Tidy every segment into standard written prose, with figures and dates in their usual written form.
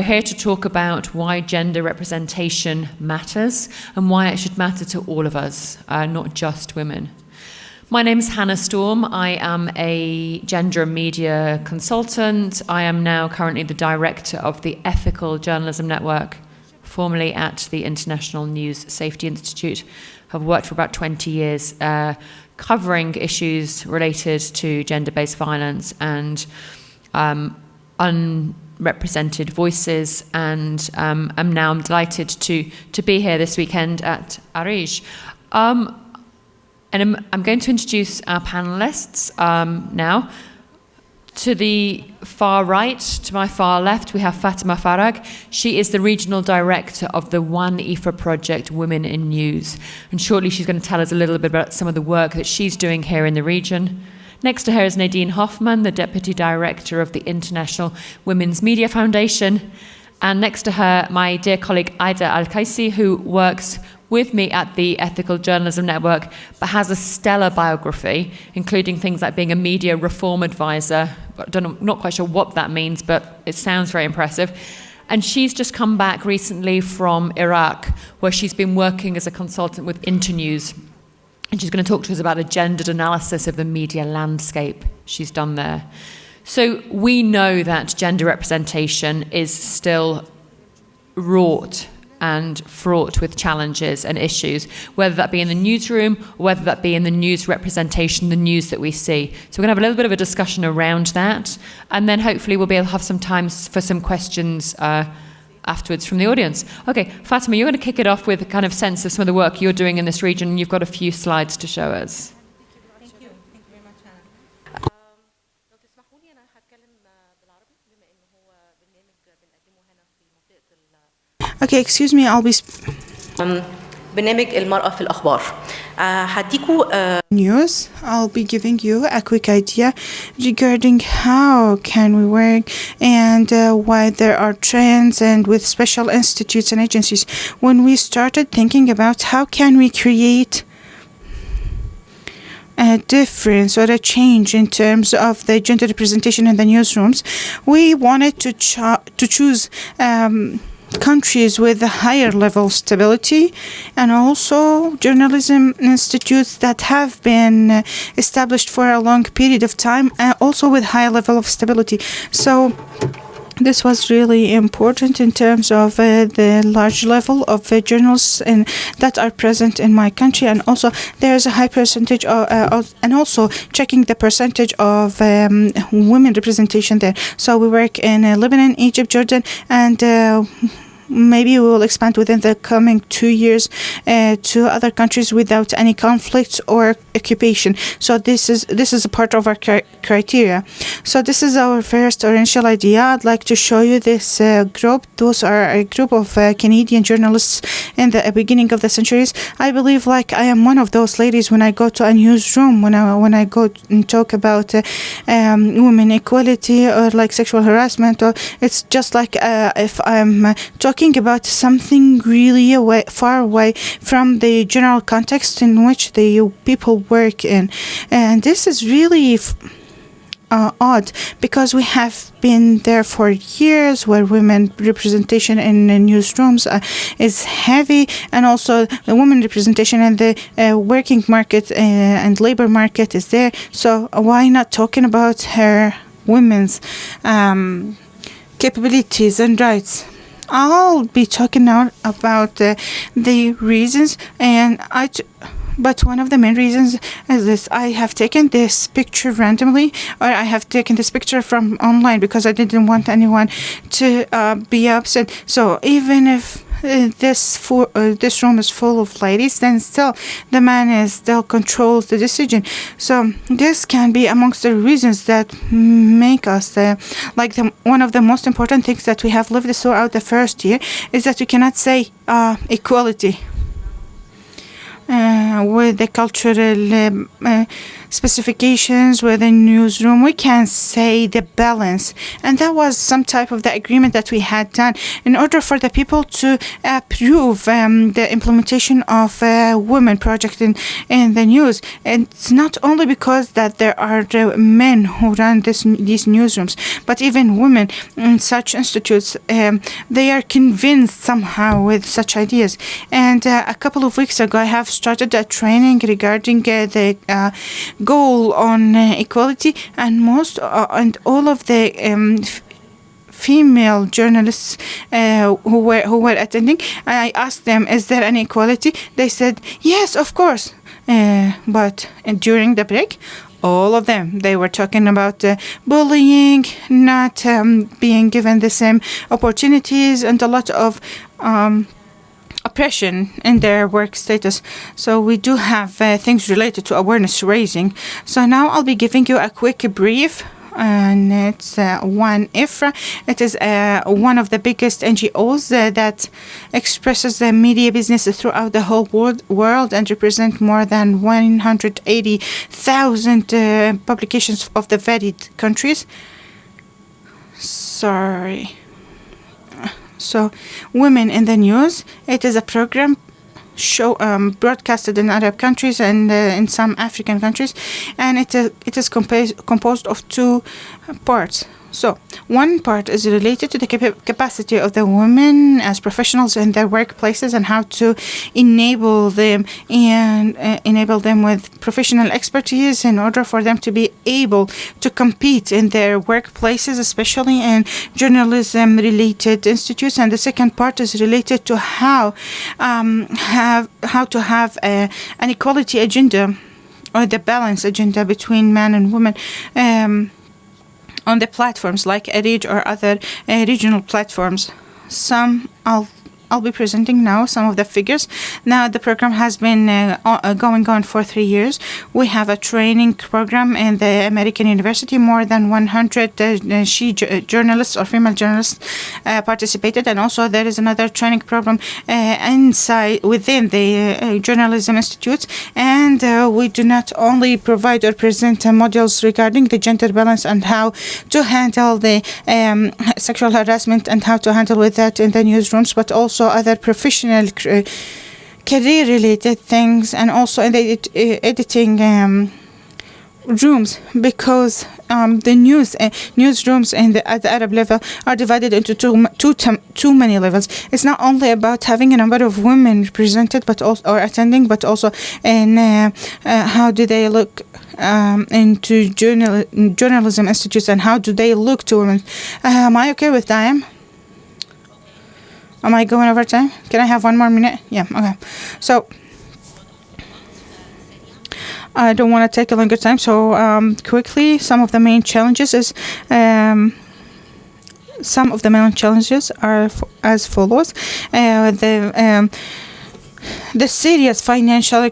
We're here to talk about why gender representation matters and why it should matter to all of us, not just women. My name is Hannah Storm. I am a gender and media consultant. I am now currently the director of the Ethical Journalism Network, formerly at the International News Safety Institute. I've worked for about 20 years covering issues related to gender-based violence and unrepresented voices, and I'm delighted to be here this weekend at ARIJ. And I'm going to introduce our panelists now. To the far right, to my far left, we have Fatima Farag. She is the regional director of the One IFA project, Women in News. And shortly she's going to tell us a little bit about some of the work that she's doing here in the region. Next to her is Nadine Hoffman, the deputy director of the International Women's Media Foundation. And next to her, my dear colleague Aida Al-Kaisi, who works with me at the Ethical Journalism Network, but has a stellar biography, including things like being a media reform advisor. Not quite sure what that means, but it sounds very impressive. And she's just come back recently from Iraq, where she's been working as a consultant with Internews. And she's going to talk to us about a gendered analysis of the media landscape she's done there. So we know that gender representation is still wrought and fraught with challenges and issues, whether that be in the newsroom or whether that be in the news representation, the news that we see. So we're going to have a little bit of a discussion around that, and then hopefully we'll be able to have some time for some questions afterwards from the audience. Okay, Fatima, you're going to kick it off with a kind of sense of some of the work you're doing in this region. You've got a few slides to show us. Thank you very much, Hannah. لو تسمحوا لي أنا هتكلم بالعربي بما إنه هو برنامج بنقدمه هنا في منطقة Okay, excuse me, I'll be برنامج المرأة في الأخبار. هديكوا news. I'll be giving you a quick idea regarding how can we work and why there are trends and with special institutes and agencies. When we started thinking about how can we create a difference or a change in terms of the gender representation in the newsrooms, we wanted to choose countries with a higher level of stability and also journalism institutes that have been established for a long period of time, also with high level of stability. So this was really important in terms of the large level of journalists that are present in my country, and also there's a high percentage of and also checking the percentage of women representation there. So we work in Lebanon, Egypt, Jordan, and maybe we will expand within the coming 2 years to other countries without any conflict or occupation. So this is a part of our criteria. So this is our first initial idea. I'd like to show you this group. Those are a group of Canadian journalists in the beginning of the centuries. I believe like I am one of those ladies when I go to a newsroom, when I go and talk about women equality or like sexual harassment, or it's just like if I'm talking about something really far away from the general context in which the people work in. And this is really odd because we have been there for years where women representation in newsrooms is heavy, and also the women representation in the working market and labor market is there. So why not talking about her women's capabilities and rights? I'll be talking now about the reasons, but one of the main reasons is this. I have taken this picture randomly, or I have taken this picture from online because I didn't want anyone to be upset. So even if this room is full of ladies, then still the man still controls the decision. So this can be amongst the reasons that make us one of the most important things that we have lived throughout the first year is that we cannot say equality with the cultural specifications within newsroom, we can say the balance. And that was some type of the agreement that we had done in order for the people to approve the implementation of women project in the news. And it's not only because that there are men who run these newsrooms, but even women in such institutes, they are convinced somehow with such ideas. And a couple of weeks ago, I have started a training regarding the goal on equality, and all of the female journalists who were attending. I asked them, "Is there any equality?" They said, "Yes, of course." But during the break, all of them, they were talking about bullying, not being given the same opportunities, and a lot of oppression in their work status. So we do have things related to awareness raising. So now I'll be giving you a quick brief. And it's one IFRA. It is one of the biggest NGOs that expresses the media business throughout the whole world and represent more than 180,000 publications of the varied countries. Sorry. So, Women in the News. It is a program broadcasted in Arab countries and in some African countries, and it is composed of two parts. So one part is related to the capacity of the women as professionals in their workplaces and how to enable them with professional expertise in order for them to be able to compete in their workplaces, especially in journalism related institutes. And the second part is related to how to have an equality agenda, or the balance agenda between men and women on the platforms like ARIJ or other regional platforms. I'll be presenting now some of the figures. Now the program has been going on for 3 years. We have a training program in the American University. More than 100 journalists or female journalists participated, and also there is another training program within the journalism institutes. And we do not only provide or present modules regarding the gender balance and how to handle the sexual harassment and how to handle with that in the newsrooms, but also other professional career-related things, and also in the editing rooms, because the newsrooms at the Arab level are divided into too many levels. It's not only about having a number of women represented, but also or attending, but also in how do they look into journalism institutes, and how do they look to women. Am I okay with time? Am I going over time? Can I have 1 more minute? Yeah, okay. So, I don't want to take a longer time. So, quickly, some of the main challenges are as follows. The serious financial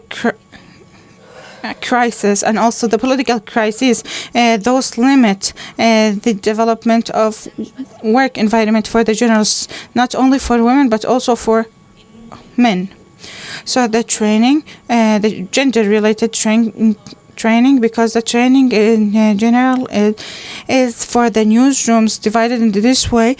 crisis and also the political crisis, those limit the development of work environment for the journalists, not only for women but also for men. So the training, the gender-related training, because the training in general is for the newsrooms divided into this way.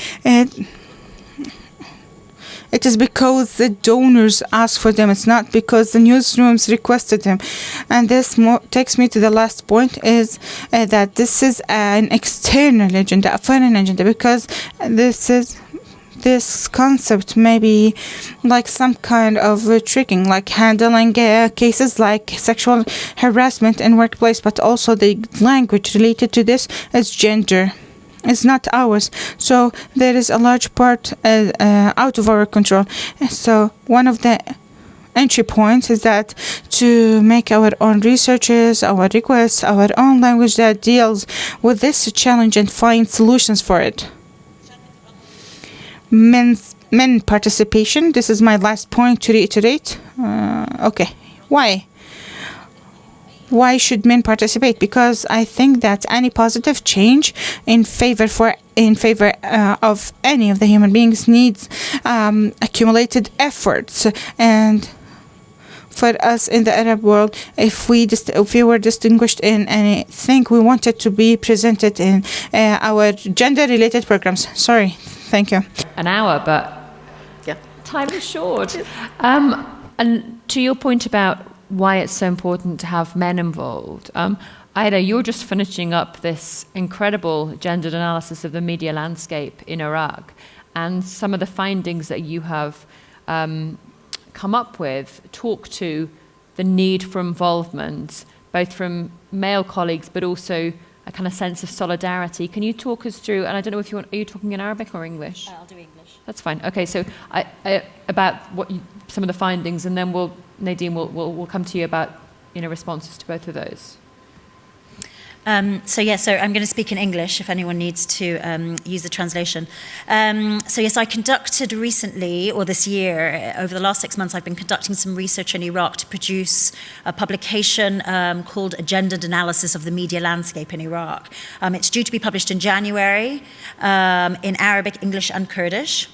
It is because the donors asked for them. It's not because the newsrooms requested them. And this takes me to the last point, is that this is an external agenda, a foreign agenda, because this concept may be like some kind of tricking, like handling cases like sexual harassment in workplace, but also the language related to this is gender. It's not ours, so there is a large part out of our control. So one of the entry points is that to make our own researches, our requests, our own language that deals with this challenge and find solutions for it. Men participation. This is my last point to reiterate. Okay, why? Why should men participate? Because I think that any positive change in favor of any of the human beings needs accumulated efforts, and for us in the Arab world, if we were distinguished in anything, we wanted to be presented in our gender-related programs. Sorry, thank you. An hour, but Yeah. time is short. And to your point about why it's so important to have men involved, Ida, you're just finishing up this incredible gendered analysis of the media landscape in Iraq, and some of the findings that you have come up with talk to the need for involvement, both from male colleagues, but also a kind of sense of solidarity. Can you talk us through, and I don't know if you want, are you talking in Arabic or English? I'll do English. That's fine. Okay, so about some of the findings, and then Nadine will come to you about responses to both of those. So I'm going to speak in English if anyone needs to use the translation. So I conducted recently, or this year, over the last 6 months, I've been conducting some research in Iraq to produce a publication called A Gendered Analysis of the Media Landscape in Iraq. It's due to be published in January in Arabic, English, and Kurdish.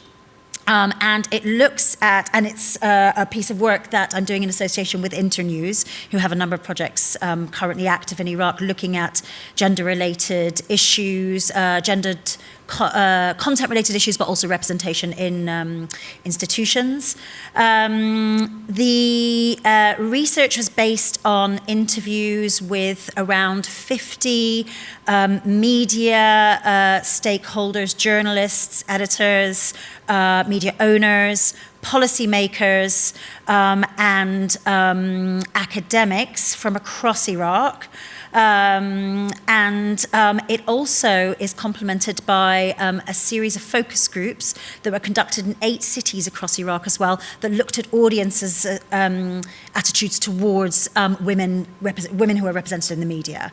And it looks at, and it's a piece of work that I'm doing in association with Internews, who have a number of projects currently active in Iraq, looking at gender-related issues, gendered content-related issues, but also representation in institutions. The research was based on interviews with around 50 media stakeholders, journalists, editors, media owners, policymakers, and academics from across Iraq. It also is complemented by a series of focus groups that were conducted in 8 cities across Iraq as well, that looked at audiences' attitudes towards women who are represented in the media.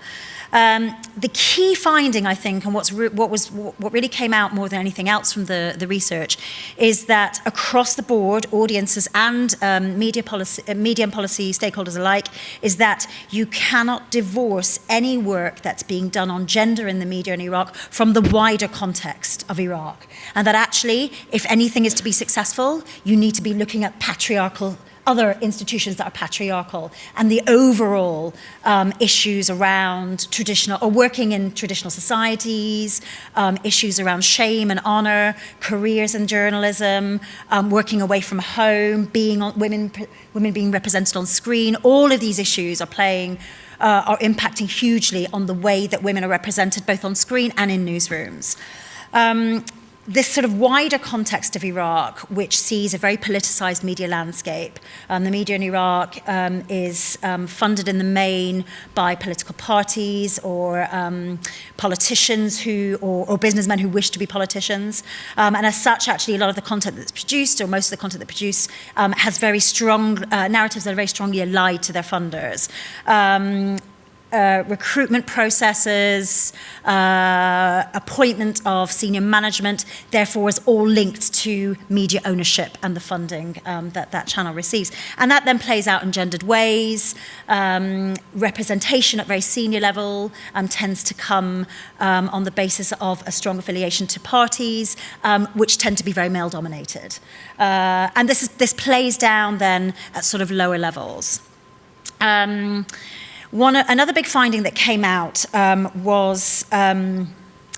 The key finding, I think, and what really came out more than anything else from the research, is that across the board, audiences and media and policy stakeholders alike, is that you cannot divorce any work that's being done on gender in the media in Iraq from the wider context of Iraq. And that actually, if anything is to be successful, you need to be looking at other institutions that are patriarchal, and the overall issues around traditional, or working in traditional societies, issues around shame and honor, careers in journalism, working away from home, women being represented on screen. All of these issues are impacting hugely on the way that women are represented both on screen and in newsrooms. This sort of wider context of Iraq, which sees a very politicized media landscape. The media in Iraq is funded in the main by political parties or politicians or businessmen who wish to be politicians. And as such, actually, a lot of the content that's produced, or most of the content that's produced, has very strong narratives that are very strongly allied to their funders. Recruitment processes, appointment of senior management, therefore is all linked to media ownership and the funding that channel receives. And that then plays out in gendered ways. Representation at very senior level tends to come on the basis of a strong affiliation to parties, which tend to be very male-dominated. And this plays down then at sort of lower levels. Another big finding that came out was, and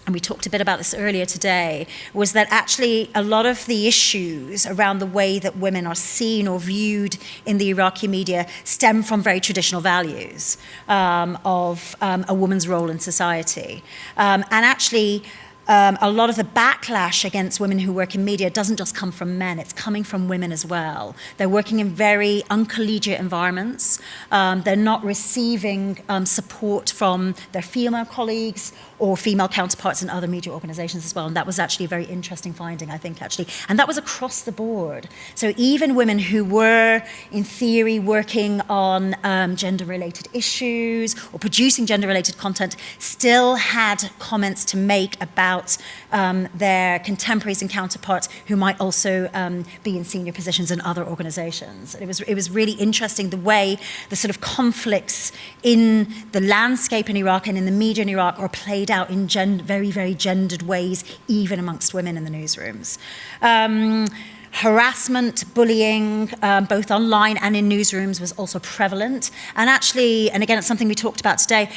we talked a bit about this earlier today, was that actually a lot of the issues around the way that women are seen or viewed in the Iraqi media stem from very traditional values of a woman's role in society. And actually, a lot of the backlash against women who work in media doesn't just come from men, it's coming from women as well. They're working in very uncollegiate environments. They're not receiving support from their female colleagues or female counterparts in other media organizations as well. And that was actually a very interesting finding, I think, actually. And that was across the board. So even women who were, in theory, working on gender-related issues or producing gender-related content still had comments to make about their contemporaries and counterparts who might also be in senior positions in other organizations. It was really interesting the way the sort of conflicts in the landscape in Iraq and in the media in Iraq are played out in very, very gendered ways, even amongst women in the newsrooms. Harassment, bullying, both online and in newsrooms was also prevalent. And actually, and again, it's something we talked about today,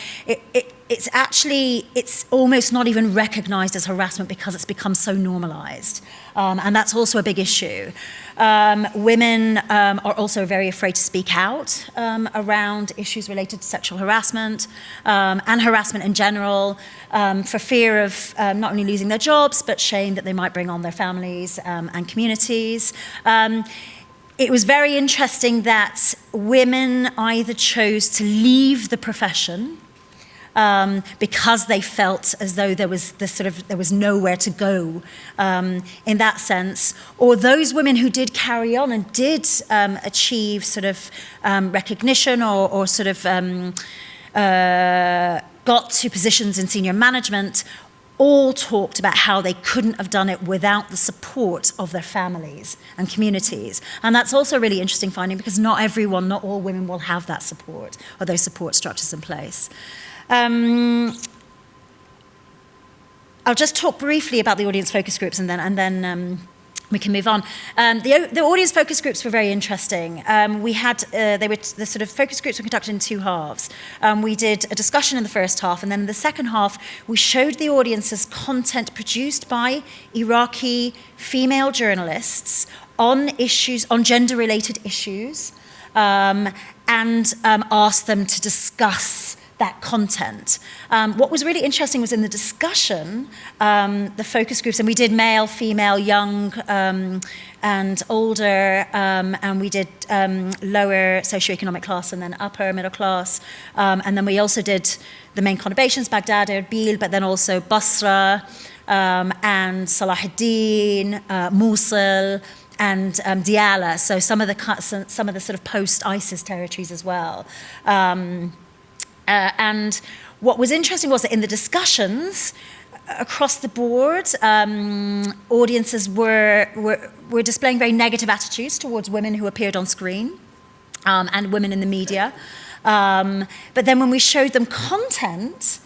it's almost not even recognized as harassment because it's become so normalized. And that's also a big issue. Women are also very afraid to speak out around issues related to sexual harassment and harassment in general, for fear of not only losing their jobs, but shame that they might bring on their families and communities. It was very interesting that women either chose to leave the profession because they felt as though there was nowhere to go in that sense, or those women who did carry on and did achieve sort of recognition or sort of got to positions in senior management, all talked about how they couldn't have done it without the support of their families and communities. And that's also a really interesting finding, because not all women will have that support or those support structures in place. I'll just talk briefly about the audience focus groups, and then we can move on. The audience focus groups were very interesting. The sort of focus groups were conducted in two halves. We did a discussion in the first half, and then in the second half, we showed the audiences content produced by Iraqi female journalists on gender-related issues, and asked them to discuss that content. What was really interesting was in the discussion, the focus groups, and we did male, female, young, and older, and we did lower socioeconomic class and then upper middle class, and then we also did the main conurbations, Baghdad, Erbil, but then also Basra, and Salahuddin, Mosul, and Diyala, so some of the sort of post-ISIS territories as well. And what was interesting was that in the discussions across the board, audiences were displaying very negative attitudes towards women who appeared on screen and women in the media. But then when we showed them content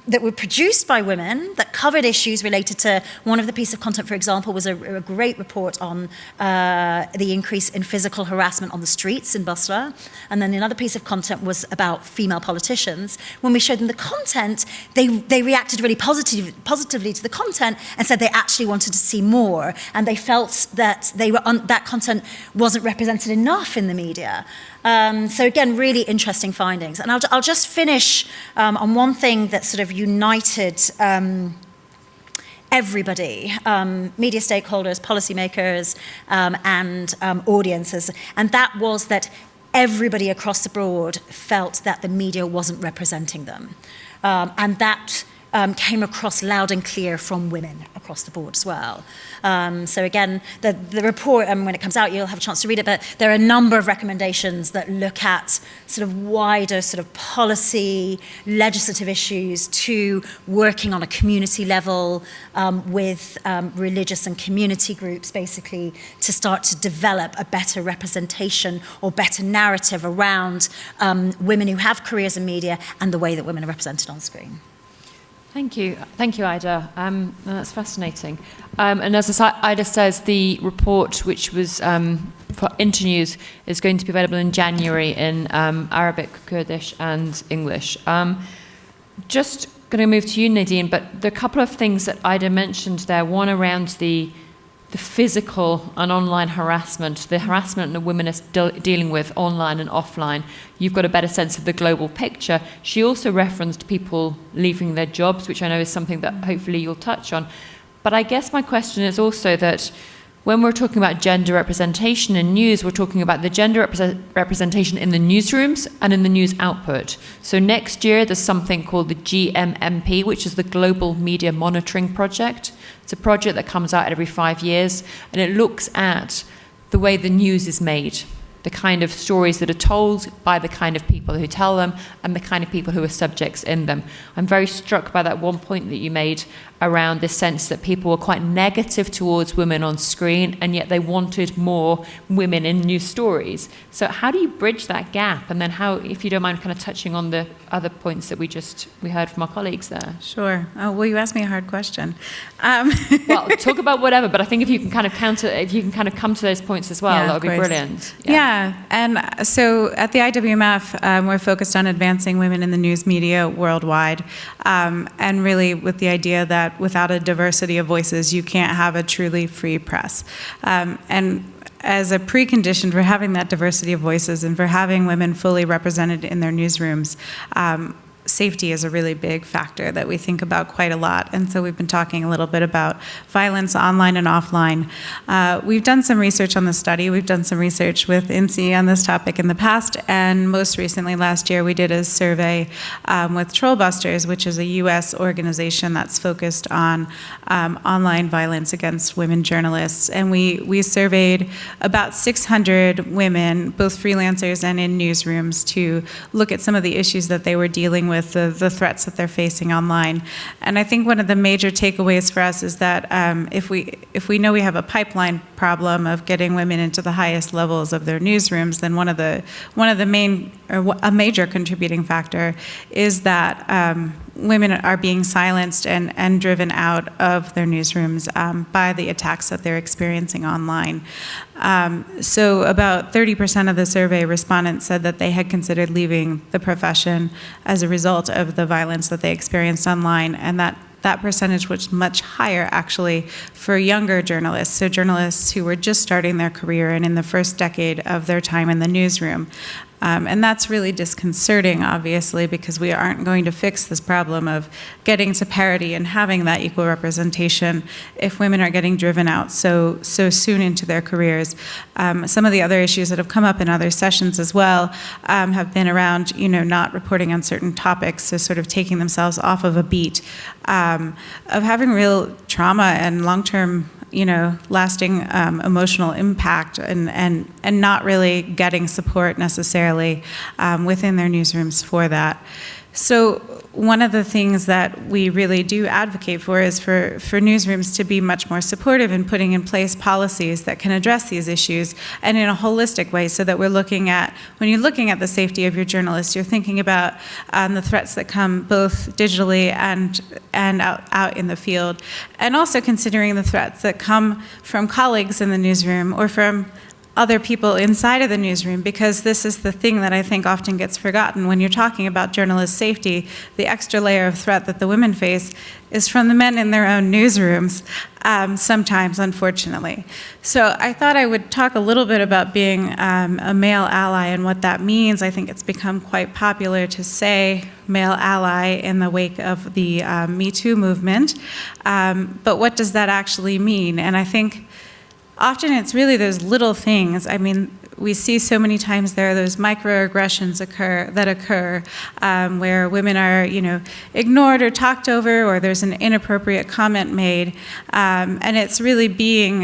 that were produced by women that covered issues related to, one of the pieces of content, for example, was a great report on the increase in physical harassment on the streets in Basra. And then another piece of content was about female politicians. When we showed them the content, they reacted really positively to the content and said they actually wanted to see more. And they felt that that content wasn't represented enough in the media. So again, really interesting findings. And I'll just finish on one thing that sort of united everybody, media stakeholders, policymakers, and audiences. And that was that everybody across the board felt that the media wasn't representing them. And that came across loud and clear from women across the board as well. So again, the report, when it comes out, you'll have a chance to read it, but there are a number of recommendations that look at sort of wider sort of policy, legislative issues to working on a community level with religious and community groups, basically, to start to develop a better representation or better narrative around women who have careers in media and the way that women are represented on screen. Thank you, Ida. That's fascinating. And as Ida says, the report, which was for Internews, is going to be available in January in Arabic, Kurdish, and English. Just going to move to you, Nadine, but there are a couple of things that Ida mentioned there. One around the physical and online harassment, the harassment that women are dealing with online and offline. You've got a better sense of the global picture. She also referenced people leaving their jobs, which I know is something that hopefully you'll touch on. But I guess my question is also that when we're talking about gender representation in news, we're talking about the gender representation in the newsrooms and in the news output. So next year, there's something called the GMMP, which is the Global Media Monitoring Project. It's a project that comes out every 5 years, and it looks at the way the news is made the kind of stories that are told by the kind of people who tell them and the kind of people who are subjects in them. I'm very struck by that one point that you made around this sense that people were quite negative towards women on screen, and yet they wanted more women in news stories. So how do you bridge that gap? And then how, if you don't mind kind of touching on the other points that we heard from our colleagues there. Sure. Oh, well, you asked me a hard question. Well, talk about whatever, but I think if you can kind of come to those points as well, Yeah, that would be of course. brilliant. Yeah, and so at the IWMF, we're focused on advancing women in the news media worldwide, and really with the idea that without a diversity of voices, you can't have a truly free press. And as a precondition for having that diversity of voices and for having women fully represented in their newsrooms, safety is a really big factor that we think about quite a lot. And so we've been talking a little bit about violence online and offline. We've done some research on the study. We've done some research with INSEE on this topic in the past. And most recently, last year, we did a survey with Trollbusters, which is a US organization that's focused on online violence against women journalists. And we surveyed about 600 women, both freelancers and in newsrooms, to look at some of the issues that they were dealing with, the threats that they're facing online. And I think one of the major takeaways for us is that if we know we have a pipeline problem of getting women into the highest levels of their newsrooms, then one of the main, or a major contributing factor is that women are being silenced and driven out of their newsrooms by the attacks that they're experiencing online. So about 30% of the survey respondents said that they had considered leaving the profession as a result of the violence that they experienced online, and that percentage was much higher actually for younger journalists, so journalists who were just starting their career and in the first decade of their time in the newsroom. And that's really disconcerting, obviously, because we aren't going to fix this problem of getting to parity and having that equal representation if women are getting driven out so soon into their careers. Some of the other issues that have come up in other sessions as well have been around, not reporting on certain topics, so sort of taking themselves off of a beat, of having real trauma and long-term lasting emotional impact and not really getting support necessarily within their newsrooms for that. So one of the things that we really do advocate for is for newsrooms to be much more supportive in putting in place policies that can address these issues and in a holistic way, so that when you're looking at the safety of your journalists, you're thinking about the threats that come both digitally and out in the field, and also considering the threats that come from colleagues in the newsroom or from other people inside of the newsroom, because this is the thing that I think often gets forgotten when you're talking about journalist safety. The extra layer of threat that the women face is from the men in their own newsrooms, sometimes, unfortunately. So I thought I would talk a little bit about being a male ally and what that means. I think it's become quite popular to say male ally in the wake of the Me Too movement. But what does that actually mean? And I think often it's really those little things. I mean, we see so many times there are those microaggressions that occur where women are, ignored or talked over, or there's an inappropriate comment made. And it's really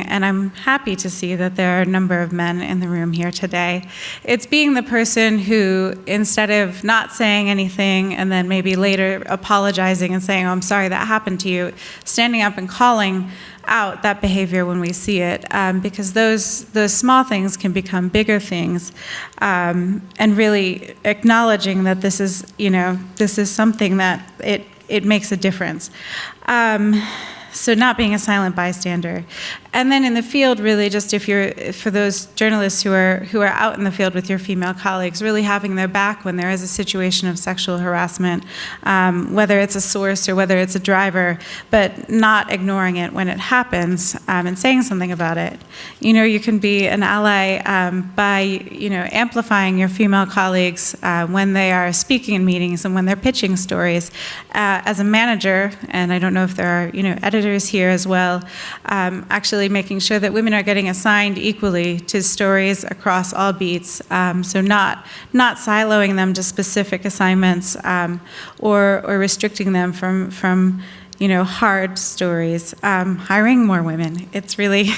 and I'm happy to see that there are a number of men in the room here today. It's being the person who, instead of not saying anything and then maybe later apologizing and saying, "Oh, I'm sorry that happened to you," standing up and calling out that behavior when we see it, because those small things can become bigger things, and really acknowledging that this is something that it makes a difference. So not being a silent bystander. And then in the field, really just for those journalists who are out in the field with your female colleagues, really having their back when there is a situation of sexual harassment, whether it's a source or whether it's a driver, but not ignoring it when it happens, and saying something about it. You can be an ally by amplifying your female colleagues when they are speaking in meetings and when they're pitching stories. As a manager, and I don't know if there are editors here as well, actually making sure that women are getting assigned equally to stories across all beats, so not siloing them to specific assignments, or restricting them from hard stories. Hiring more women. It's really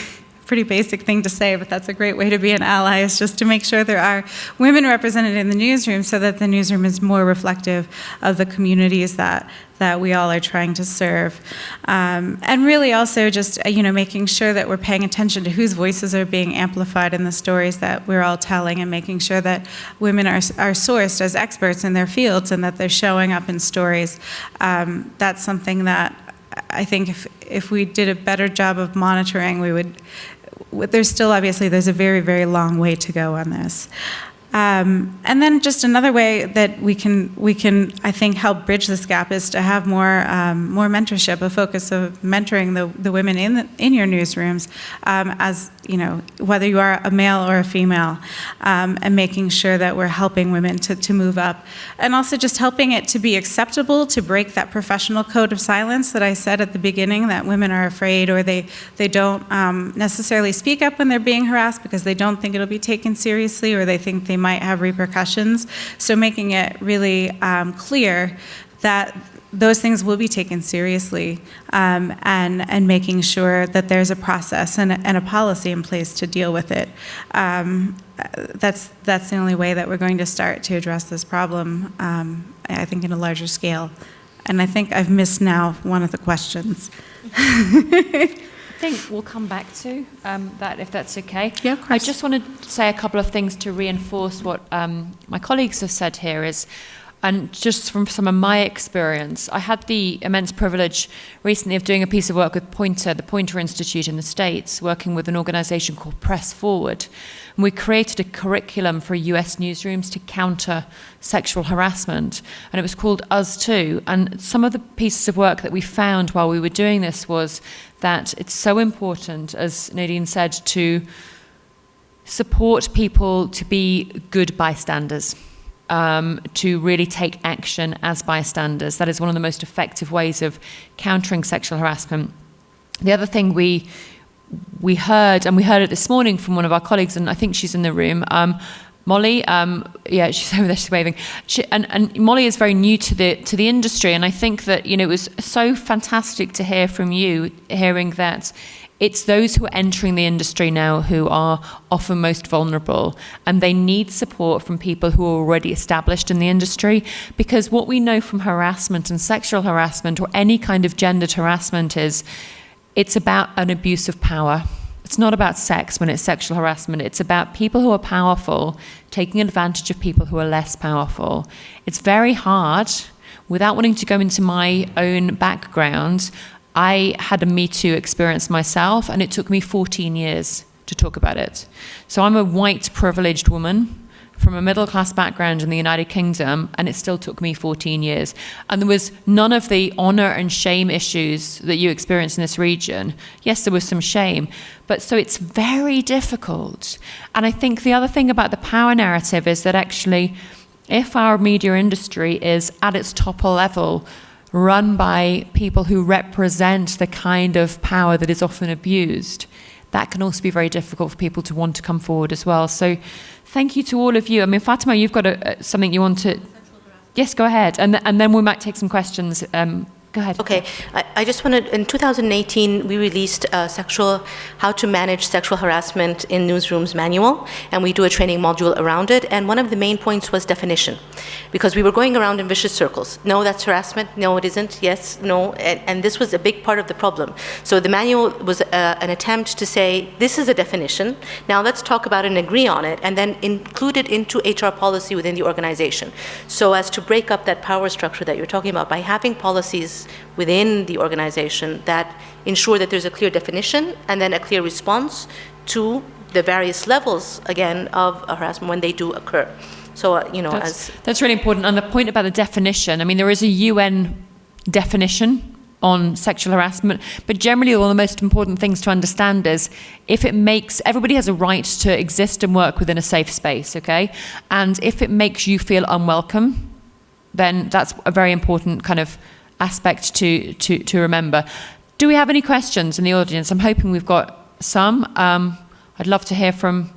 pretty basic thing to say, but that's a great way to be an ally, is just to make sure there are women represented in the newsroom so that the newsroom is more reflective of the communities that we all are trying to serve. And really also just, making sure that we're paying attention to whose voices are being amplified in the stories that we're all telling, and making sure that women are sourced as experts in their fields and that they're showing up in stories. That's something that I think if we did a better job of monitoring, there's a very, very long way to go on this. And then just another way that we can I think help bridge this gap is to have more mentorship, a focus of mentoring the women in your newsrooms, as whether you are a male or a female, and making sure that we're helping women to move up, and also just helping it to be acceptable to break that professional code of silence that I said at the beginning, that women are afraid, or they don't necessarily speak up when they're being harassed because they don't think it'll be taken seriously, or they think they might have repercussions. So making it really clear that those things will be taken seriously, and making sure that there's a process and a policy in place to deal with it. That's the only way that we're going to start to address this problem, I think, in a larger scale. And I think I've missed now one of the questions. I think we'll come back to that, if that's okay. Yeah, of course. I just want to say a couple of things to reinforce what my colleagues have said here and just from some of my experience, I had the immense privilege recently of doing a piece of work with the Poynter Institute in the States, working with an organization called Press Forward. And we created a curriculum for US newsrooms to counter sexual harassment, and it was called Us Too. And some of the pieces of work that we found while we were doing this was that it's so important, as Nadine said, to support people to be good bystanders, to really take action as bystanders. That is one of the most effective ways of countering sexual harassment. The other thing we heard, and we heard it this morning from one of our colleagues, and I think she's in the room, Molly, she's over there, she's waving. And Molly is very new to the industry, and I think that it was so fantastic to hear from you, hearing that it's those who are entering the industry now who are often most vulnerable, and they need support from people who are already established in the industry, because what we know from harassment and sexual harassment, or any kind of gendered harassment, is it's about an abuse of power. It's not about sex when it's sexual harassment. It's about people who are powerful taking advantage of people who are less powerful. It's very hard. Without wanting to go into my own background, I had a Me Too experience myself, and it took me 14 years to talk about it. So I'm a white, privileged woman from a middle-class background in the United Kingdom, and it still took me 14 years. And there was none of the honor and shame issues that you experience in this region. Yes, there was some shame, but so it's very difficult. And I think the other thing about the power narrative is that actually, if our media industry is at its top level, run by people who represent the kind of power that is often abused, that can also be very difficult for people to want to come forward as well. So thank you to all of you. I mean, Fatima, you've got something you want to... Yes, go ahead. And then we might take some questions. Go ahead. Okay, I just wanted, in 2018, we released how to manage sexual harassment in newsrooms manual, and we do a training module around it, and one of the main points was definition, because we were going around in vicious circles. No, that's harassment. No, it isn't. Yes, no, and this was a big part of the problem. So the manual was an attempt to say, this is a definition, now let's talk about it and agree on it, and then include it into HR policy within the organization, so as to break up that power structure that you're talking about by having policies within the organization that ensure that there's a clear definition and then a clear response to the various levels, again, of harassment when they do occur. So, that's really important. And the point about the definition, I mean, there is a UN definition on sexual harassment, but generally one of the most important things to understand is everybody has a right to exist and work within a safe space, okay? And if it makes you feel unwelcome, then that's a very important kind of aspect to remember. Do we have any questions in the audience? I'm hoping we've got some. I'd love to hear from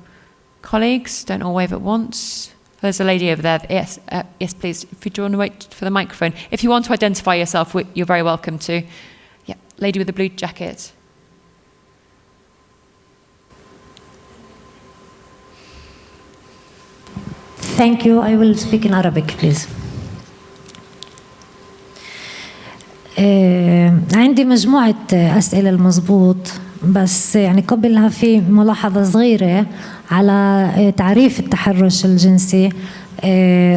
colleagues. Don't all wave at once. There's a lady over there. Yes, yes, please. If you do want to wait for the microphone. If you want to identify yourself, you're very welcome to. Yeah, lady with the blue jacket. Thank you. I will speak in Arabic, please. عندي مجموعة أسئلة المضبوط، بس يعني قبلها في ملاحظة صغيرة على تعريف التحرش الجنسي،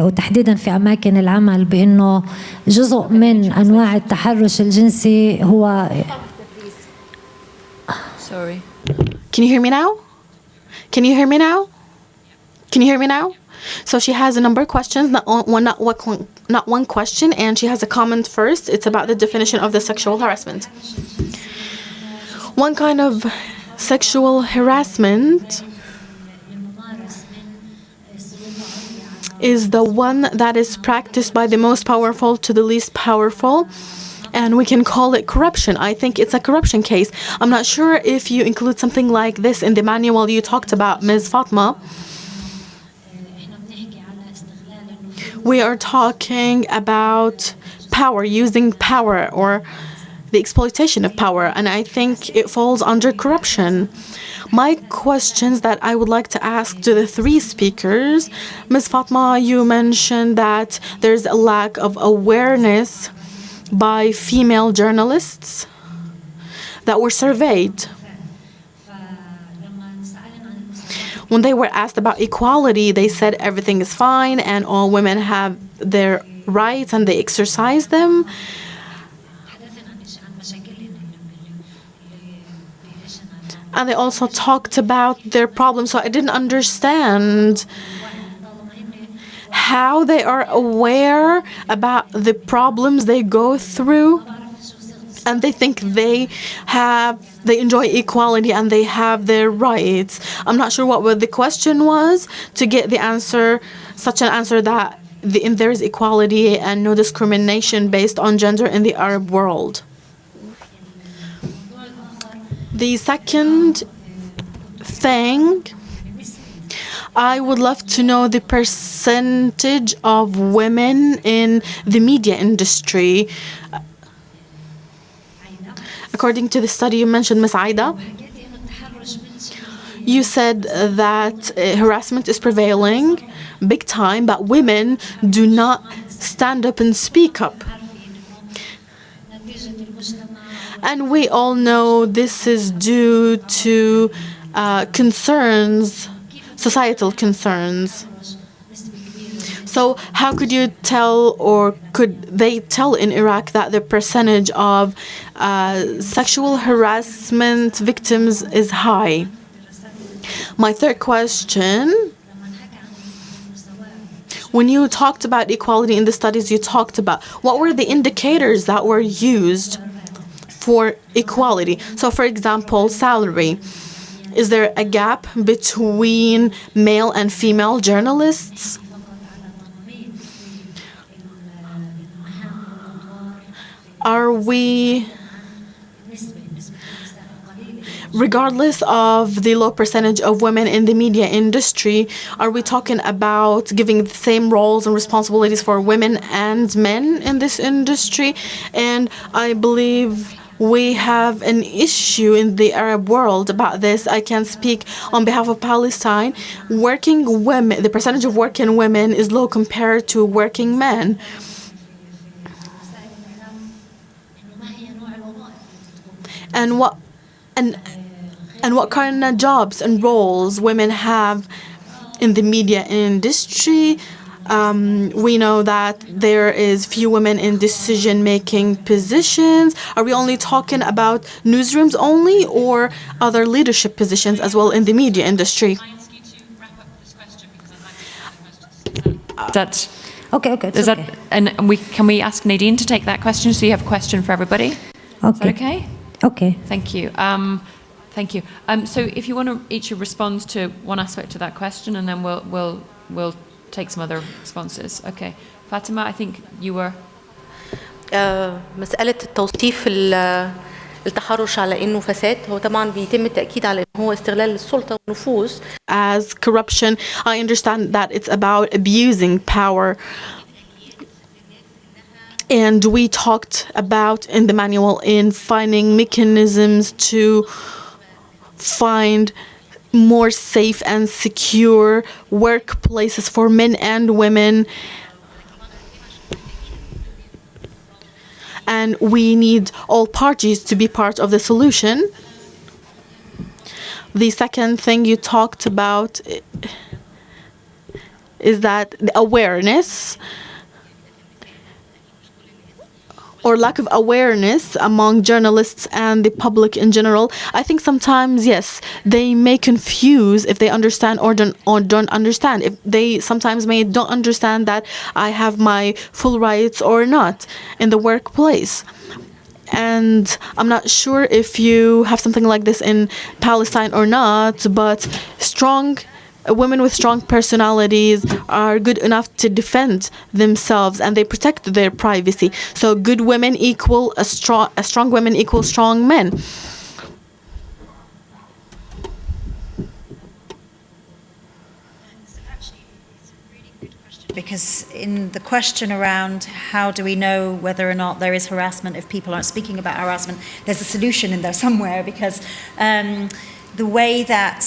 وتحديدا في أماكن العمل، بأنه جزء من أنواع التحرش الجنسي هو. Sorry. Can you hear me now? Can you hear me now? Can you hear me now? So she has a number of questions, not one question, and she has a comment first. It's about the definition of the sexual harassment. One kind of sexual harassment is the one that is practiced by the most powerful to the least powerful, and we can call it corruption. I think it's a corruption case. I'm not sure if you include something like this in the manual you talked about, Ms. Fatma. We are talking about power, using power, or the exploitation of power, and I think it falls under corruption. My questions that I would like to ask to the three speakers, Ms. Fatma, you mentioned that there's a lack of awareness by female journalists that were surveyed. When they were asked about equality, they said everything is fine and all women have their rights and they exercise them. And they also talked about their problems. So I didn't understand how they are aware about the problems they go through, and they think they enjoy equality and they have their rights. I'm not sure what the question was to get the answer, such an answer that there is equality and no discrimination based on gender in the Arab world. The second thing, I would love to know the percentage of women in the media industry. According to the study you mentioned, Ms. Aida, you said that harassment is prevailing big time, but women do not stand up and speak up. And we all know this is due to concerns, societal concerns. So how could you tell, or could they tell in Iraq, that the percentage of sexual harassment victims is high? My third question, when you talked about equality in the studies you talked about, what were the indicators that were used for equality? So for example, salary. Is there a gap between male and female journalists? Are we, regardless of the low percentage of women in the media industry, are we talking about giving the same roles and responsibilities for women and men in this industry? And I believe we have an issue in the Arab world about this. I can speak on behalf of Palestine. Working women, the percentage of working women is low compared to working men. And what kind of jobs and roles women have in the media industry? We know that there is few women in decision-making positions. Are we only talking about newsrooms only, or other leadership positions as well in the media industry? That's Okay. is that, and can we ask Nadine to take that question? So you have a question for everybody. Is that okay? Okay. Thank you. Thank you. So if you want to each respond to one aspect of that question, and then we'll take some other responses. Okay. Fatima, I think you were. مسألة توصيف التحرش على إنه فساد، هو طبعا بيتم التأكيد على إنه هو استغلال السلطة والنفوذ. As corruption, I understand that it's about abusing power. And we talked about in the manual in finding mechanisms to find more safe and secure workplaces for men and women. And we need all parties to be part of the solution. The second thing you talked about is that the awareness or lack of awareness among journalists and the public in general. I think sometimes, yes, they may confuse if they understand or don't understand. If they sometimes don't understand that I have my full rights or not in the workplace. And I'm not sure if you have something like this in Palestine or not, but women with strong personalities are good enough to defend themselves and they protect their privacy. So good women equal strong women equal strong men. Because in the question around how do we know whether or not there is harassment if people aren't speaking about harassment, there's a solution in there somewhere, because the way that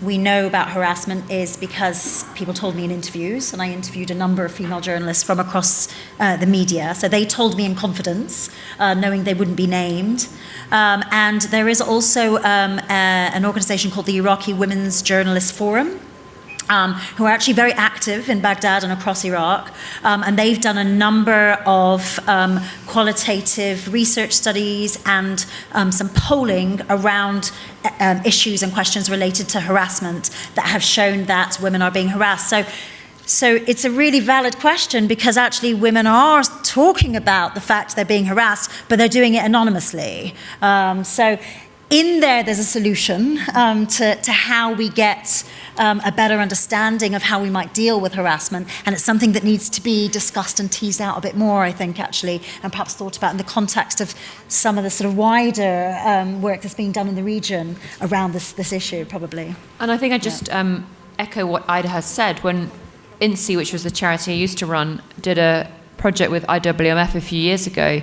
we know about harassment is because people told me in interviews, and I interviewed a number of female journalists from across the media, so they told me in confidence, knowing they wouldn't be named. And there is also an organization called the Iraqi Women's Journalist Forum, who are actually very active in Baghdad and across Iraq. And they've done a number of qualitative research studies and some polling around issues and questions related to harassment that have shown that women are being harassed. So it's a really valid question, because actually women are talking about the fact they're being harassed, but they're doing it anonymously. So in there's a solution to how we get a better understanding of how we might deal with harassment, and it's something that needs to be discussed and teased out a bit more, I think, actually, and perhaps thought about in the context of some of the sort of wider work that's being done in the region around this issue, probably. And I think I just echo what Ida has said. When INSEE, which was the charity I used to run, did a project with IWMF a few years ago,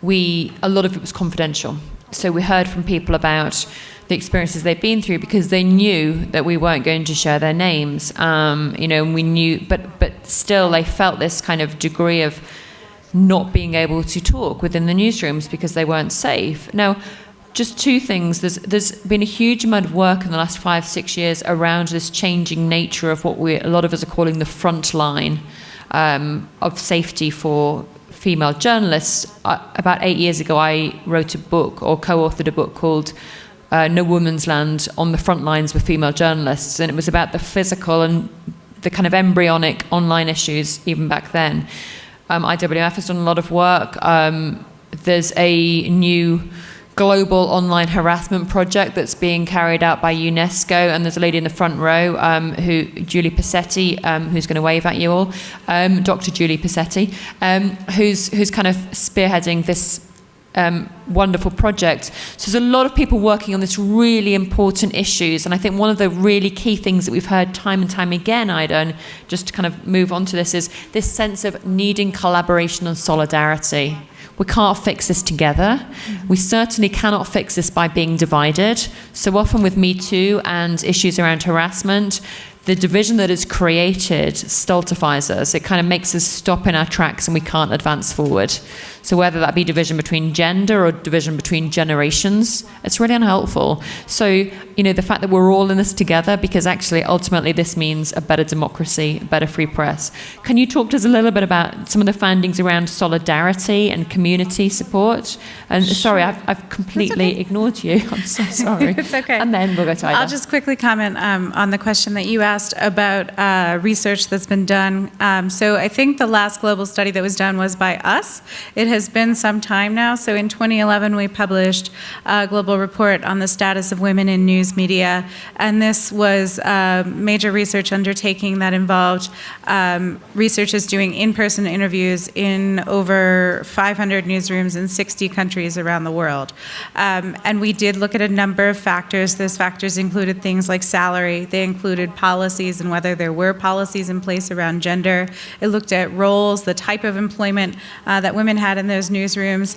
a lot of it was confidential. So we heard from people about the experiences they've been through, because they knew that we weren't going to share their names. And we knew, but still they felt this kind of degree of not being able to talk within the newsrooms because they weren't safe. Now, just two things. There's been a huge amount of work in the last 5-6 years around this changing nature of what a lot of us are calling the front line of safety for female journalists. About 8 years ago, I wrote a book, or co-authored a book called No Woman's Land, on the front lines with female journalists, and it was about the physical and the kind of embryonic online issues even back then. IWF has done a lot of work. There's a new global online harassment project that's being carried out by UNESCO, and there's a lady in the front row, Julie Passetti, who's going to wave at you all, Dr. Julie Passetti, who's kind of spearheading this wonderful project. So there's a lot of people working on this really important issues, and I think one of the really key things that we've heard time and time again, Ida, and just to kind of move on to this, is this sense of needing collaboration and solidarity. We can't fix this together. We certainly cannot fix this by being divided. So often with Me Too and issues around harassment, the division that is created stultifies us. It kind of makes us stop in our tracks and we can't advance forward. So whether that be division between gender or division between generations, it's really unhelpful. So, the fact that we're all in this together, because actually ultimately this means a better democracy, a better free press. Can you talk to us a little bit about some of the findings around solidarity and community support? And sorry, I've completely ignored you. I'm so sorry. It's okay. And then we'll go to Ida. I'll just quickly comment on the question that you asked about research that's been done. So I think the last global study that was done was by us. It has been some time now. So in 2011, we published a global report on the status of women in news media. And this was major research undertaking that involved researchers doing in-person interviews in over 500 newsrooms in 60 countries around the world. And we did look at a number of factors. Those factors included things like salary. They included policies and whether there were policies in place around gender. It looked at roles, the type of employment that women had in those newsrooms.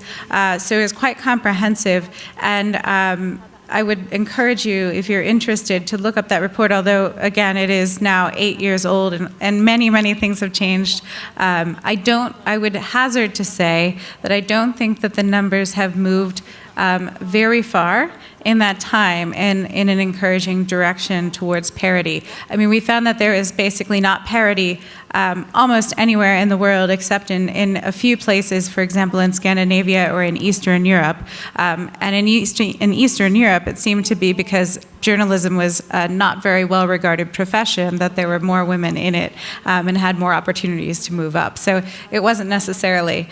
So it was quite comprehensive. And I would encourage you, if you're interested, to look up that report, although, again, it is now 8 years old and many, many things have changed. I would hazard to say that I don't think that the numbers have moved very far in that time and in an encouraging direction towards parity. I mean, we found that there is basically not parity almost anywhere in the world except in a few places, for example, in Scandinavia or in Eastern Europe. And in Eastern Europe, it seemed to be because journalism was a not very well-regarded profession that there were more women in it and had more opportunities to move up. So it wasn't necessarily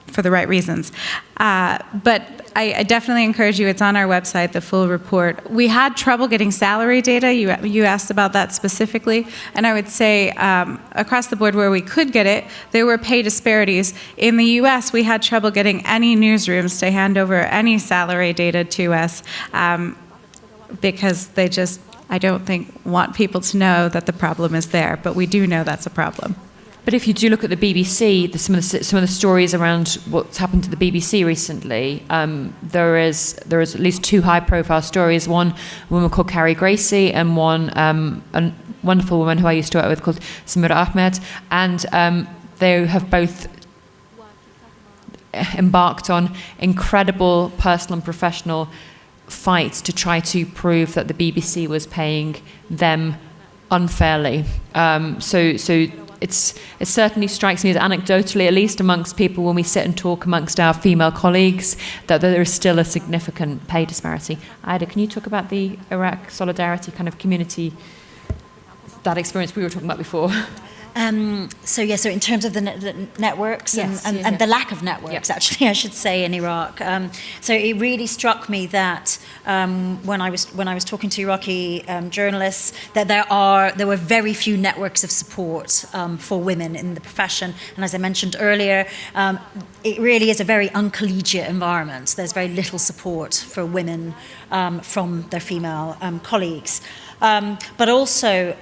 for the right reasons. But I definitely encourage you, it's on our website, the full report. We had trouble getting salary data. You asked about that specifically. And I would say across the board where we could get it, there were pay disparities. In the US, we had trouble getting any newsrooms to hand over any salary data to us because they just, I don't think, want people to know that the problem is there. But we do know that's a problem. But if you do look at the BBC, some of the stories around what's happened to the BBC recently, there is at least 2 high-profile stories. One, a woman called Carrie Gracie, and one, a wonderful woman who I used to work with called Samira Ahmed, and they have both embarked on incredible personal and professional fights to try to prove that the BBC was paying them unfairly. So it certainly strikes me as anecdotally, at least amongst people when we sit and talk amongst our female colleagues, that there is still a significant pay disparity. Ida, can you talk about the Iraq solidarity kind of community, that experience we were talking about before? So in terms of the networks and the lack of networks, actually, I should say, in Iraq. So it really struck me that when I was talking to Iraqi journalists, that there were very few networks of support for women in the profession. And as I mentioned earlier, it really is a very uncollegiate environment. There's very little support for women from their female colleagues. But also,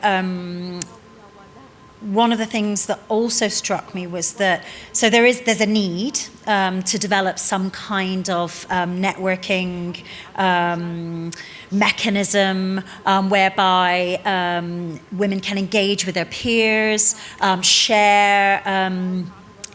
one of the things that also struck me was that there's a need to develop some kind of networking mechanism whereby women can engage with their peers, share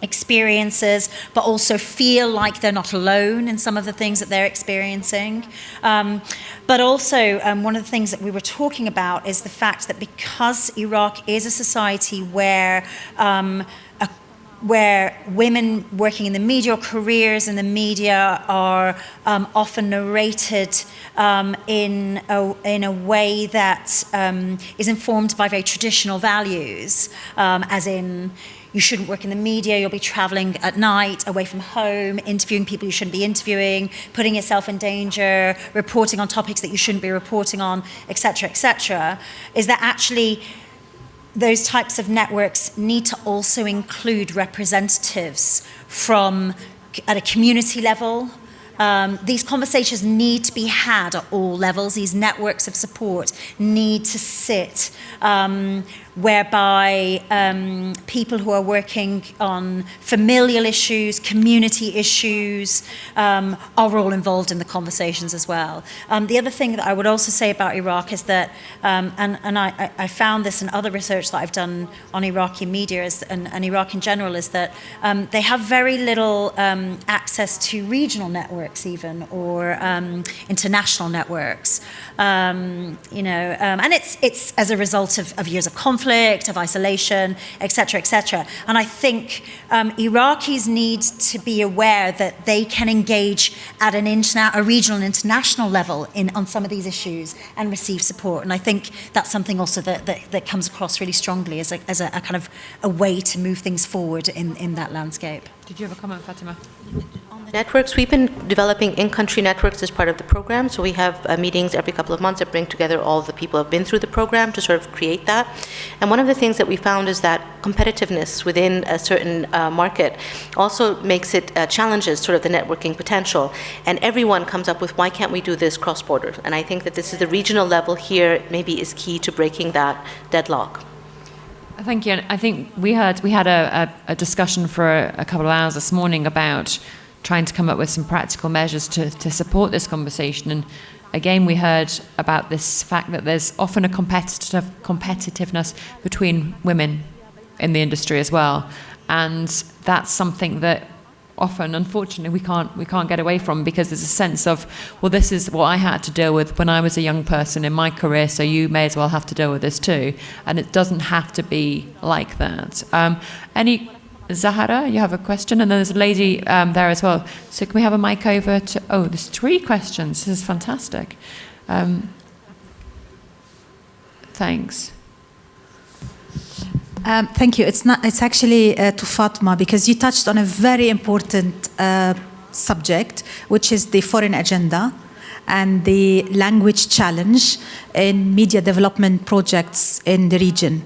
experiences, but also feel like they're not alone in some of the things that they're experiencing. But also, one of the things that we were talking about is the fact that because Iraq is a society where women working in the media or careers in the media are often narrated in a way that is informed by very traditional values, as in, you shouldn't work in the media, you'll be traveling at night, away from home, interviewing people you shouldn't be interviewing, putting yourself in danger, reporting on topics that you shouldn't be reporting on, etc., is that actually those types of networks need to also include representatives from at a community level. These conversations need to be had at all levels. These networks of support need to sit whereby people who are working on familial issues, community issues, are all involved in the conversations as well. The other thing that I would also say about Iraq is that, and I found this in other research that I've done on Iraqi media and Iraq in general, is that they have very little access to regional networks even, or international networks. And it's as a result of years of conflict, of isolation, etc. And I think Iraqis need to be aware that they can engage at a regional and international level on some of these issues and receive support. And I think that's something also that comes across really strongly as a kind of a way to move things forward in that landscape. Did you have a comment, Fatima? On the networks, we've been developing in-country networks as part of the program. So we have meetings every couple of months that bring together all the people who have been through the program to sort of create that. And one of the things that we found is that competitiveness within a certain market also makes it challenges sort of the networking potential. And everyone comes up with, why can't we do this cross-border? And I think that this is the regional level here maybe is key to breaking that deadlock. Thank you. And I think we had a discussion for a couple of hours this morning about trying to come up with some practical measures to support this conversation. And again, we heard about this fact that there's often a competitiveness between women in the industry as well, and that's something that often, unfortunately, we can't get away from, because there's a sense of, well, this is what I had to deal with when I was a young person in my career, so you may as well have to deal with this too. And it doesn't have to be like that. Zahara, you have a question, and then there's a lady there as well. So can we have a mic over to? Oh, there's 3 questions. This is fantastic. Thanks. Thank you. It's actually to Fatma, because you touched on a very important subject, which is the foreign agenda and the language challenge in media development projects in the region.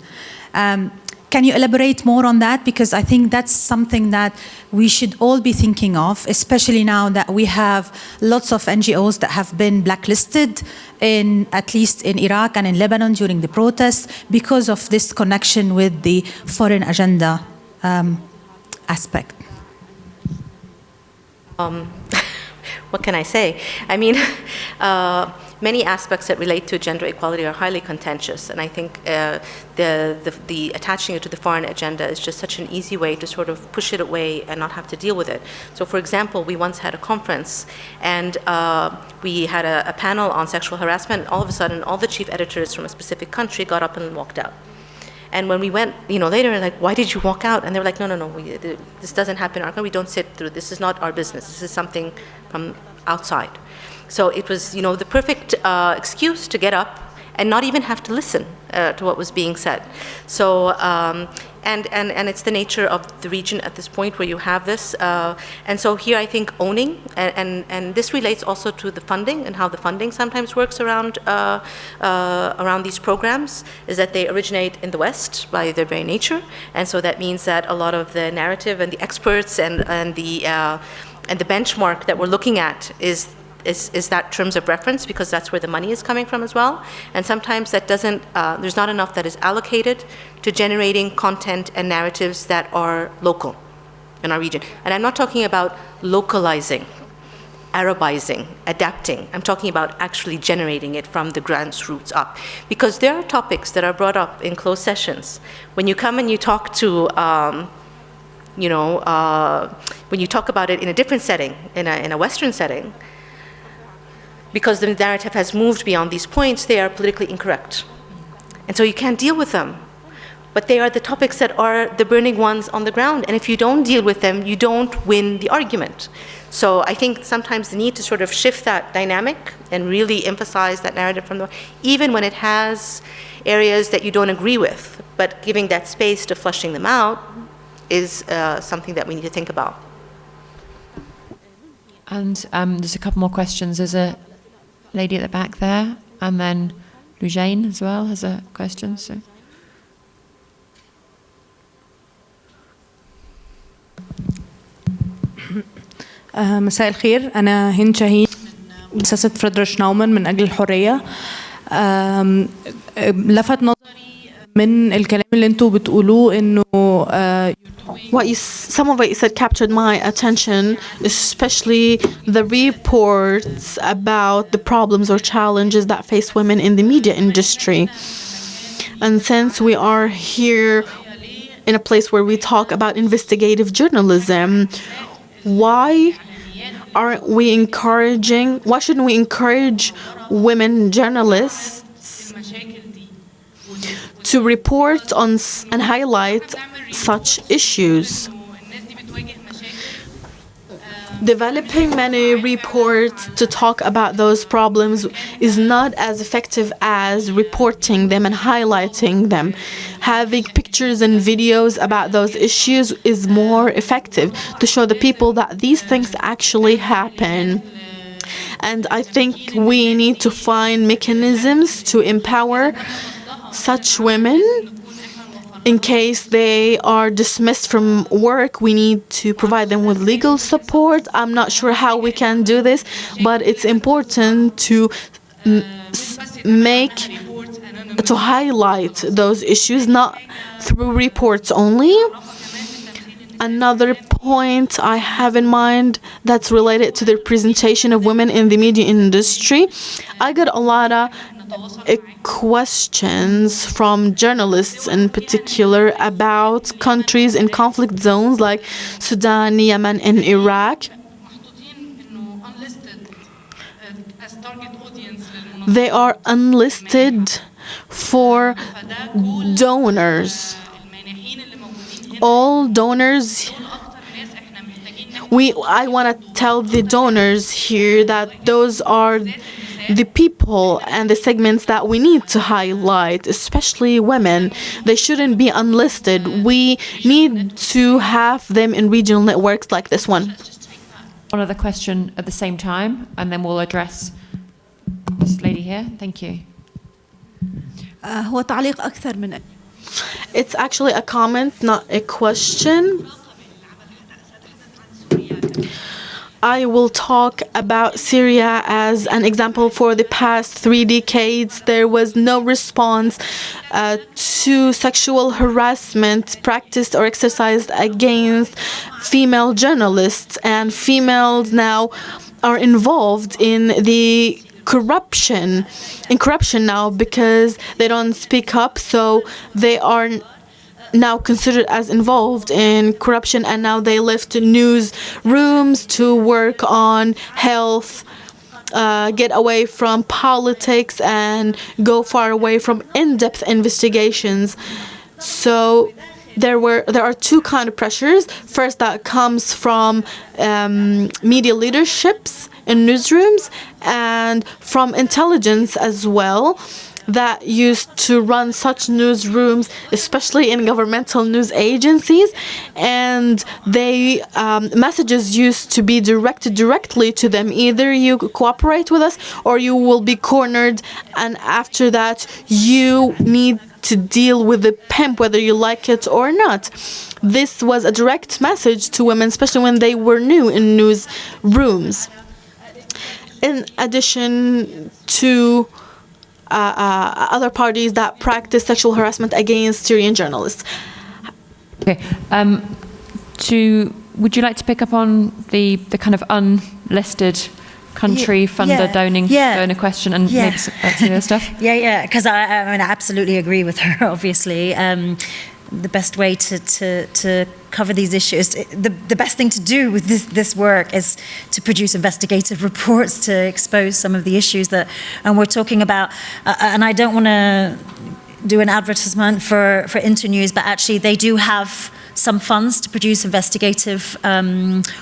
Can you elaborate more on that? Because I think that's something that we should all be thinking of, especially now that we have lots of NGOs that have been blacklisted, at least in Iraq and in Lebanon during the protests, because of this connection with the foreign agenda aspect. What can I say? I mean, many aspects that relate to gender equality are highly contentious, and I think the attaching it to the foreign agenda is just such an easy way to sort of push it away and not have to deal with it. So, for example, we once had a conference, and we had a panel on sexual harassment. All of a sudden, all the chief editors from a specific country got up and walked out. And when we went, later, like, why did you walk out? And they were like, no, this doesn't happen in our country. We don't sit through. This is not our business. This is something from outside. So it was, the perfect excuse to get up and not even have to listen to what was being said. So, and it's the nature of the region at this point where you have this. And so here I think owning, and this relates also to the funding and how the funding sometimes works around these programs, is that they originate in the West by their very nature. And so that means that a lot of the narrative and the experts and the benchmark that we're looking at is that terms of reference, because that's where the money is coming from as well. And sometimes that doesn't, there's not enough that is allocated to generating content and narratives that are local in our region. And I'm not talking about localizing, Arabizing, adapting. I'm talking about actually generating it from the grassroots up. Because there are topics that are brought up in closed sessions. When you come and you talk to, when you talk about it in a different setting, in a Western setting, because the narrative has moved beyond these points, they are politically incorrect. And so you can't deal with them. But they are the topics that are the burning ones on the ground. And if you don't deal with them, you don't win the argument. So I think sometimes the need to sort of shift that dynamic and really emphasize that narrative from even when it has areas that you don't agree with, but giving that space to flushing them out is something that we need to think about. And there's a couple more questions. There's a lady at the back there, and then Lujane as well has a question. So. مساء الخير، أنا هند شاهين من مؤسسة فريدريش ناومان من أجل الحرية. لفت نظري من الكلام اللي انتوا بتقولوه إنه some of what you said captured my attention, especially the reports about the problems or challenges that face women in the media industry. And since we are here in a place where we talk about investigative journalism, why shouldn't we encourage women journalists to report on and highlight such issues? Developing many reports to talk about those problems is not as effective as reporting them and highlighting them. Having pictures and videos about those issues is more effective to show the people that these things actually happen. And I think we need to find mechanisms to empower such women. In case they are dismissed from work, we need to provide them with legal support. I'm not sure how we can do this, but it's important to highlight those issues, not through reports only. Another point I have in mind that's related to the representation of women in the media industry. I got a lot of questions from journalists in particular about countries in conflict zones like Sudan, Yemen, and Iraq. They are unlisted for donors. All donors, I want to tell the donors here that those are the people and the segments that we need to highlight, especially women. They shouldn't be unlisted. We need to have them in regional networks like this one. One other question at the same time, and then we'll address this lady here. Thank you. هو تعليق أكثر من It's actually a comment, not a question. I will talk about Syria as an example. For the past 3 decades, there was no response to sexual harassment practiced or exercised against female journalists, and females now are involved in the corruption now because they don't speak up, so they are now considered as involved in corruption, and now they left news rooms to work on health, get away from politics, and go far away from in-depth investigations. So there are two kind of pressures. First, that comes from media leaderships in newsrooms and from intelligence as well, that used to run such newsrooms, especially in governmental news agencies, and they messages used to be directed directly to them. Either you cooperate with us or you will be cornered, and after that you need to deal with the pimp whether you like it or not. This was a direct message to women, especially when they were new in newsrooms. In addition to other parties that practice sexual harassment against Syrian journalists. Okay. Would you like to pick up on the kind of unlisted country funder donor question and maybe some other stuff? Yeah, because I mean, I absolutely agree with her, obviously. The best way to cover these issues, the best thing to do with this work is to produce investigative reports to expose some of the issues that we're talking about. And I don't want to do an advertisement for Internews, but actually they do have some funds to produce investigative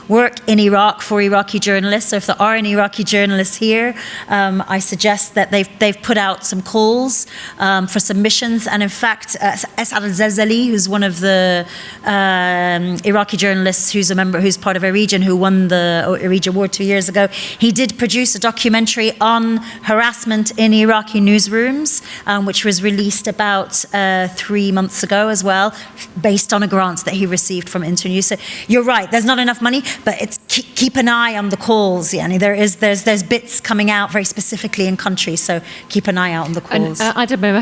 work in Iraq for Iraqi journalists. So if there are any Iraqi journalists here, I suggest that they've put out some calls for submissions. And in fact, Asad al-Zalzali, who's one of the Iraqi journalists who's part of ARIJ and who won the ARIJ award 2 years ago, he did produce a documentary on harassment in Iraqi newsrooms, which was released about 3 months ago as well, based on a grant that he received from Internews. So you're right, there's not enough money, but it's keep an eye on the calls. Yani there's bits coming out very specifically in countries, so keep an eye out on the calls. And IWMF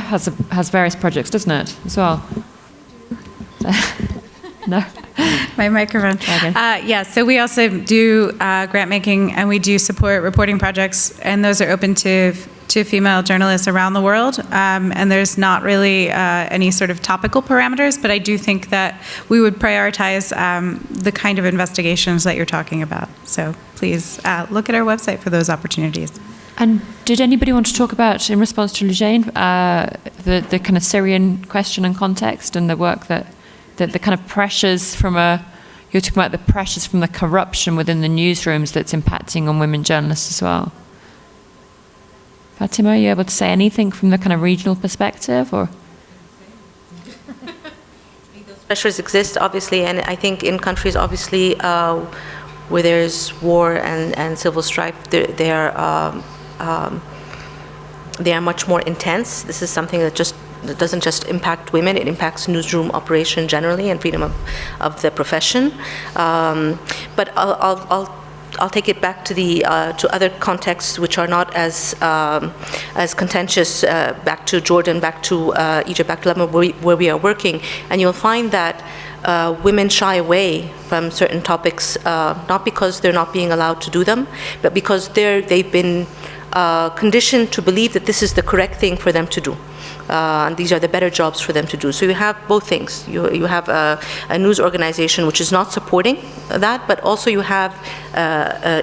has various projects, doesn't it, as well? No. My microphone. Yeah, so we also do grant making, and we do support reporting projects, and those are open to female journalists around the world. And there's not really any sort of topical parameters, but I do think that we would prioritize the kind of investigations that you're talking about. So please look at our website for those opportunities. And did anybody want to talk about, in response to Lujane, the kind of Syrian question and context, and the work that the kind of pressures you're talking about the pressures from the corruption within the newsrooms that's impacting on women journalists as well? Fatima, are you able to say anything from the kind of regional perspective, or? Those pressures exist, obviously, and I think in countries, obviously, where there's war and civil strife, they are much more intense. This is something that doesn't just impact women, it impacts newsroom operation generally and freedom of the profession. But I'll take it back to to other contexts which are not as contentious, back to Jordan, back to Egypt, back to Lebanon, where we are working, and you'll find that women shy away from certain topics, not because they're not being allowed to do them, but because they've been conditioned to believe that this is the correct thing for them to do. And these are the better jobs for them to do. So you have both things. You have a news organization which is not supporting that, but also you have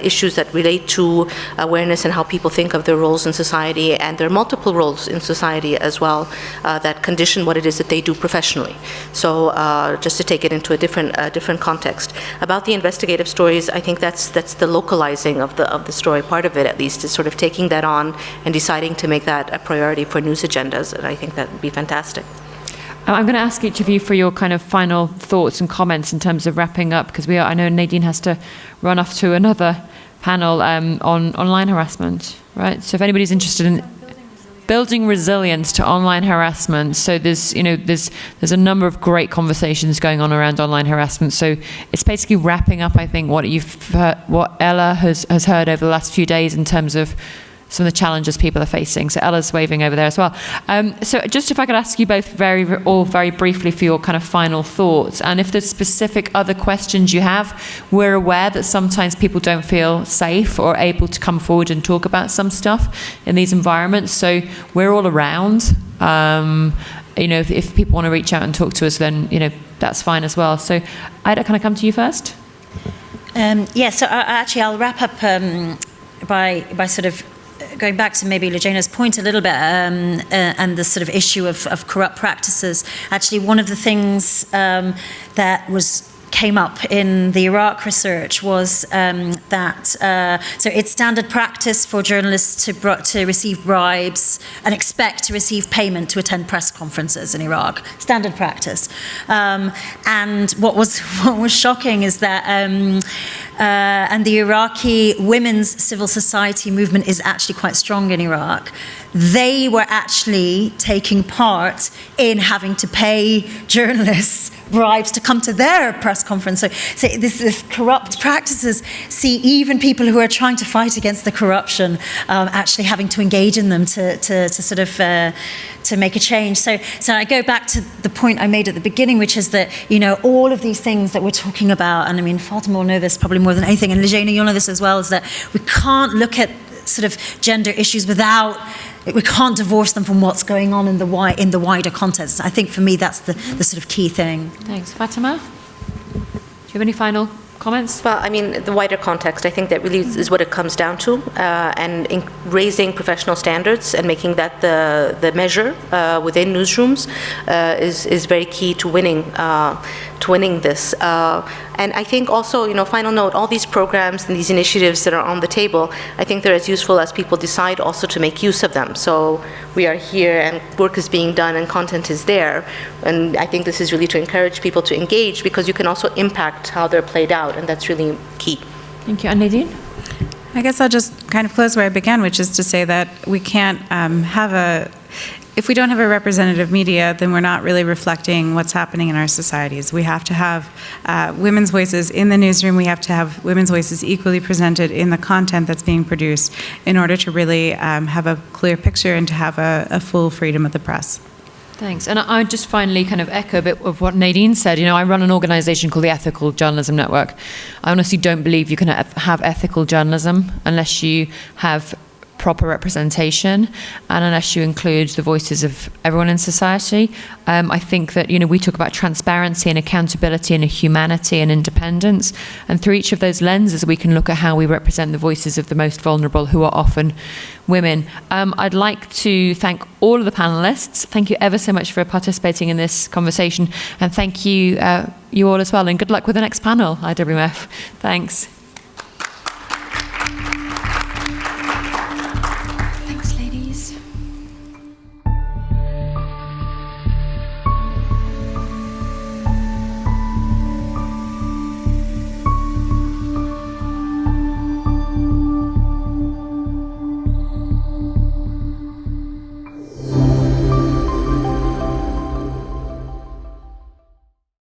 issues that relate to awareness and how people think of their roles in society, and there are multiple roles in society as well that condition what it is that they do professionally. So just to take it into a different context. About the investigative stories, I think that's the localizing of the story. Part of it, at least, is sort of taking that on and deciding to make that a priority for news agendas. And I think that would be fantastic. I'm going to ask each of you for your kind of final thoughts and comments in terms of wrapping up, because I know Nadine has to run off to another panel on online harassment, right? So if anybody's interested in building resilience to online harassment, so there's a number of great conversations going on around online harassment. So it's basically wrapping up, I think, what Ella has heard over the last few days in terms of some of the challenges people are facing. So Ella's waving over there as well. So just if I could ask you both very briefly for your kind of final thoughts, and if there's specific other questions you have. We're aware that sometimes people don't feel safe or able to come forward and talk about some stuff in these environments. So we're all around. If people want to reach out and talk to us, then that's fine as well. So Ida, can I come to you first? So I'll wrap up by sort of going back to maybe Lejena's point a little bit, and the sort of issue of corrupt practices. Actually, one of the things that came up in the Iraq research was that so it's standard practice for journalists to receive bribes and expect to receive payment to attend press conferences in Iraq. Standard practice. And what was shocking is that and the Iraqi women's civil society movement is actually quite strong in Iraq. They were actually taking part in having to pay journalists bribes to come to their press conference. So this corrupt practices see even people who are trying to fight against the corruption actually having to engage in them to sort of to make a change. So I go back to the point I made at the beginning, which is that all of these things that we're talking about, and I mean Fatima will know this probably more than anything, and Lejena, you'll know this as well, is that we can't look at sort of gender issues we can't divorce them from what's going on in the wider context. I think for me that's the sort of key thing. Thanks. Fatima, do you have any final comments? Well, I mean, the wider context, I think that really is what it comes down to, and in raising professional standards and making that the measure within newsrooms is very key to winning this. And I think also, final note, all these programs and these initiatives that are on the table, I think they're as useful as people decide also to make use of them. So we are here and work is being done and content is there. And I think this is really to encourage people to engage, because you can also impact how they're played out, and that's really key. Thank you. And Nadine? I guess I'll just kind of close where I began, which is to say that we can't if we don't have a representative media, then we're not really reflecting what's happening in our societies. We have to have women's voices in the newsroom. We have to have women's voices equally presented in the content that's being produced in order to really have a clear picture and to have a full freedom of the press. Thanks. And I just finally kind of echo a bit of what Nadine said. I run an organisation called the Ethical Journalism Network. I honestly don't believe you can have ethical journalism unless you have proper representation and unless you include the voices of everyone in society. I think that, we talk about transparency and accountability and humanity and independence. And through each of those lenses, we can look at how we represent the voices of the most vulnerable, who are often women. I'd like to thank all of the panelists. Thank you ever so much for participating in this conversation. And thank you, you all as well. And good luck with the next panel, IWF. Thanks.